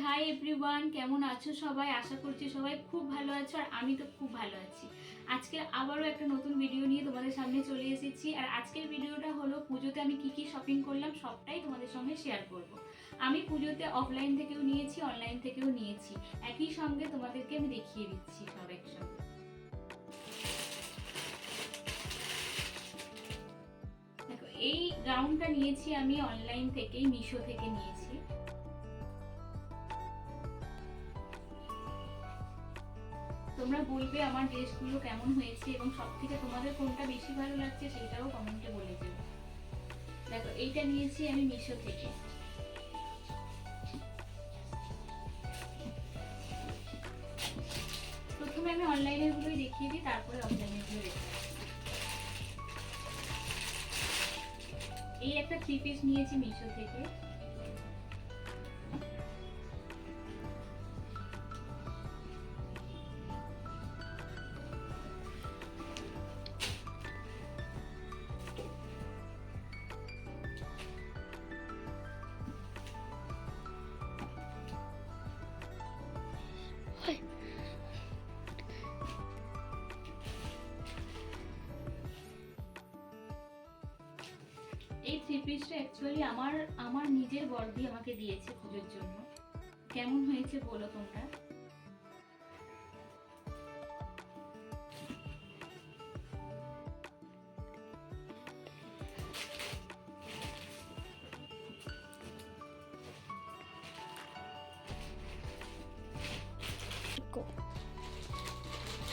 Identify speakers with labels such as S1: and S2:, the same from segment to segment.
S1: Hi everyone, কেমন আছো সবাই? আশা করছি সবাই খুব ভালো আছো আর আমি তো খুব ভালো আছি। আজকে আবারও একটা নতুন ভিডিও নিয়ে তোমাদের সামনে চলে এসেছি। আর আজকের ভিডিওটা হলো পুজোতে আমি কি কি শপিং করলাম সবটাই তোমাদের সঙ্গে শেয়ার করব। আমি পুজোতে অফলাইন থেকেও নিয়েছি, অনলাইন থেকেও নিয়েছি, একই সঙ্গে তোমাদেরকে আমি দেখিয়ে দিচ্ছি সব একসঙ্গে। দেখো, এই গাউনটা নিয়েছি আমি অনলাইন থেকেই, মিশো থেকে নিয়েছি। তোমরা বলবে আমার ড্রেসগুলো কেমন হয়েছে এবং সব থেকে তোমাদের কোনটা বেশি ভালো লাগছে সেটাও কমেন্টে বলে দিও। দেখো, এইটা নিয়েছি আমি মিশো থেকে। প্রথমে আমি অনলাইনের গুলোই দেখিয়ে দিই, তারপরে অফলাইনের গুলো দেখিয়ে দিই। এই একটা 3 পিস নিয়েছি মিশো থেকে। এই 3 পিসটা অ্যাকচুয়ালি আমার নিজের বড়দি আমাকে দিয়েছে পুজোর জন্য। কেমন হয়েছে বলো তোমরা।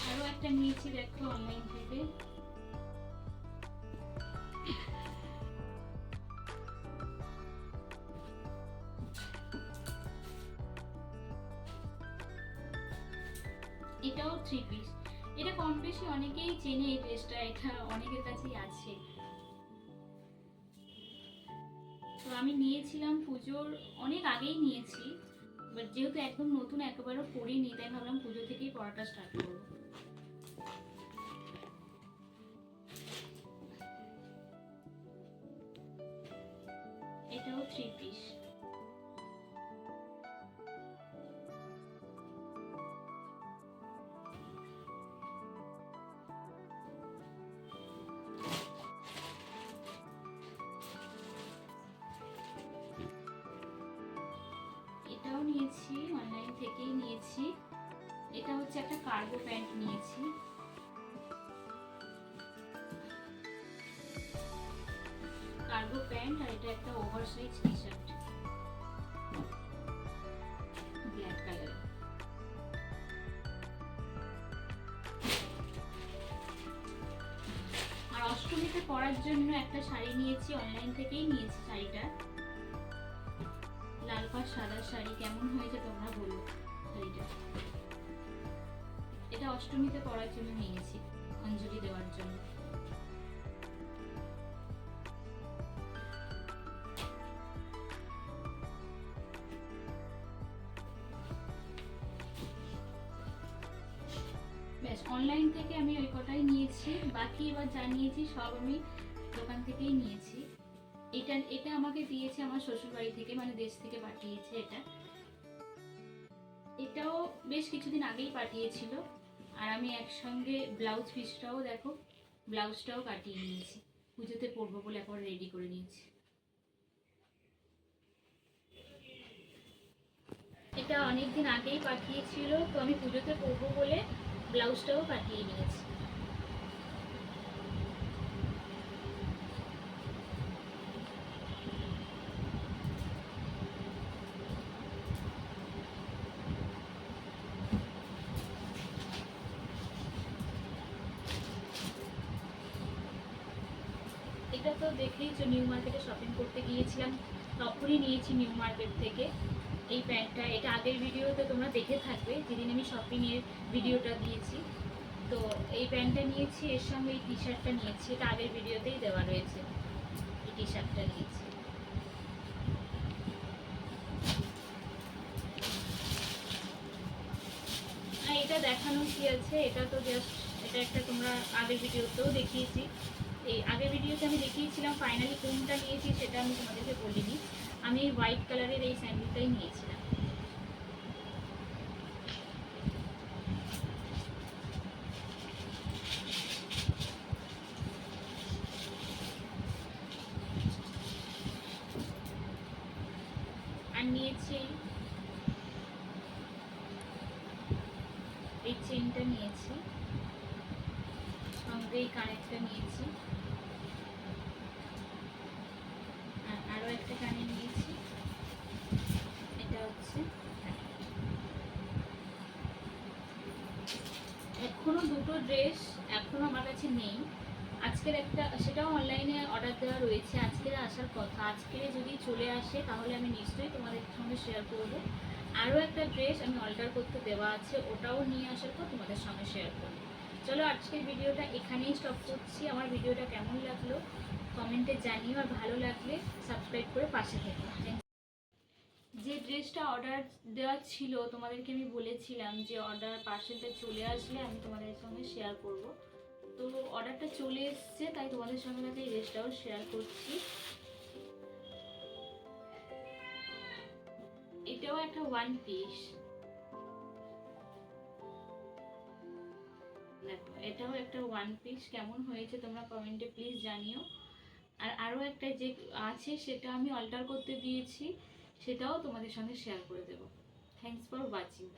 S1: আরো একটা নিয়েছি দেখো অনলাইন থেকে। এটাও 3 পিস। এটা কম বেশি অনেকেই চেনে এই ড্রেসটা, এটা অনেকের কাছেই আছে। তো আমি নিয়েছিলাম পুজোর অনেক আগেই নিয়েছি, বাট যেহেতু একদম নতুন একেবারে পরিনি, তাই ভাবলাম পুজো থেকেই পড়াটা স্টার্ট করবো। এটাও 3 পিস। এটাও নিয়েছি অনলাইন থেকেই নিয়েছি। এটা হচ্ছে একটা কার্গো প্যান্ট নিয়েছি। কার্গো প্যান্ট, আর এটা একটা oversize T shirt black colour. আর অষ্টমীতে পরার জন্য একটা শাড়ি নিয়েছি, অনলাইন থেকেই নিয়েছি শাড়িটা। লাল পাড় সাদা শাড়ি, কেমন হয়েছে তোমরা বলো শাড়িটা। এটা অষ্টমীতে পরার জন্য নিয়েছি, অঞ্জলি দেওয়ার জন্য। ব্যাস, অনলাইন থেকে আমি ওই কটাই নিয়েছি, বাকি এবার যা নিয়েছি সব আমি দোকান থেকেই নিয়েছি। এটা এটা আমাকে দিয়েছে আমার শ্বশুর বাড়ি থেকে, মানে দেশ থেকে পাঠিয়েছে এটা। এটাও বেশ কিছুদিন আগেই পাঠিয়েছিল। আর আমি একসঙ্গে ব্লাউজ পিসটাও দেখো, ব্লাউজটাও কাটিয়ে নিয়েছি, পুজোতে পরবো বলে একবার রেডি করে নিয়েছি। এটা অনেকদিন আগেই পাঠিয়েছিল, তো আমি পুজোতে পরবো বলে ব্লাউজটাও কাটিয়ে নিয়েছি। এটা তো দেখেইছো, নিউ মার্কেটে শপিং করতে গিয়েছিলাম, তখনই নিয়েছি নিউ মার্কেট থেকে এই প্যান্টটা। এটা আগের ভিডিওতে তোমরা দেখে থাকবে, যেদিন আমি শপিংয়ের ভিডিওটা দিয়েছি। তো এই প্যান্টটা নিয়েছি, এর সঙ্গে এই টি শার্টটা নিয়েছি, এটা আগের ভিডিওতেই দেওয়া রয়েছে। এই টি শার্টটা নিয়েছি। আর এটা দেখানো কি আছে, এটা তো জাস্ট, এটা একটা তোমরা আগের ভিডিওতেও দেখিয়েছি। এই আগের ভিডিওতে আমি দেখিয়েছিলাম, ফাইনালি কোনটা নিয়েছি সেটা আমি তোমাদেরকে বলিনি। আমি হোয়াইট কালারের এই স্যান্ডেলটাই নিয়েছিলাম। নিয়েছি এই চেইনটা নিয়েছি, সঙ্গে এই কানেরটা নিয়েছি, আর আরও একটা কানের নিয়েছি। এটা হচ্ছে এখনো দুটো ড্রেস এখনো আমার কাছে নেই। আজকের একটা, সেটাও অনলাইনে অর্ডার দেওয়া রয়েছে, আজকের আসার কথা। আজকে যদি চলে আসে তাহলে আমি নিশ্চয়ই তোমাদের সঙ্গে শেয়ার করব। আরও একটা ড্রেস আমি অল্টার করতে দেওয়া আছে, ওটাও নিয়ে আসার পর তোমাদের সঙ্গে শেয়ার করব। চলো আজকের ভিডিওটা এখানেই স্টপ করছি। আমার ভিডিওটা কেমন লাগলো কমেন্টে জানিও, আর ভালো লাগলে সাবস্ক্রাইব করে পাশে থেকো। যে ড্রেসটা অর্ডার দেওয়া ছিল তোমাদেরকে আমি বলেছিলাম যে অর্ডার পার্সেলটা চলে আসলে আমি তোমাদের সঙ্গে শেয়ার করব। তো অর্ডারটা চলে এসছে, তাই তোমাদের সঙ্গে সাথে এই ড্রেসটাও শেয়ার করছি। এটাও একটা ওয়ান পিস, দেখো এটাও একটা ওয়ান পিস। কেমন হয়েছে তোমরা কমেন্টে প্লিজ জানিও। আর আরও একটা যে আছে সেটা আমি অল্টার করতে দিয়েছি, সেটাও তোমাদের সঙ্গে শেয়ার করে দেবো। Thanks for watching.